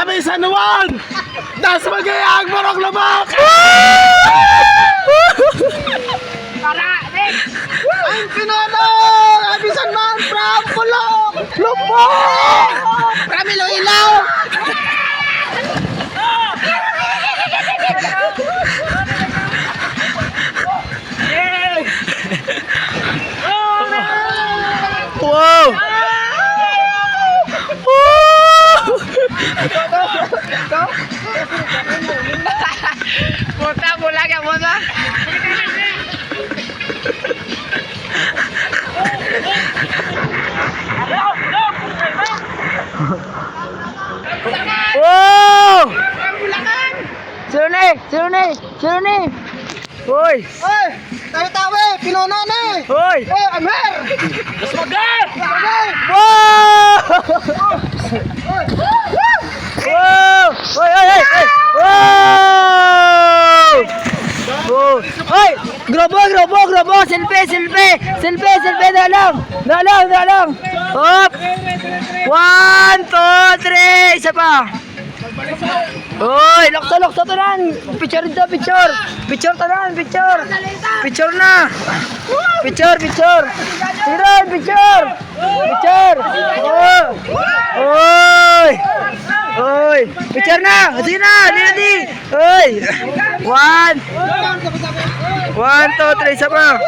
kami sa Nuwan! Das magayang barok labak! Ang pinanong! Abisan man from Kulong! Lupok! Kami Iloilo! Wow! Puta, bola que bola. Wow! Sino ni? Hoy! Ay! Tawi-tawi! Pinuno na eh! Hoy! Eh, Amer! Mas magar! Wow! Wow! Hoy! Wow! Oh! Hoy! Grobo! Selfie! Dalang! Hop! 1, 2, 3! Isa pa! Hoy! Lokso tanan! Picture tanan! Picture na! Picture! Tiran! Picture! Hoy! Picture na! Sige na! Hoy! 1, 2, 3! Isa pa!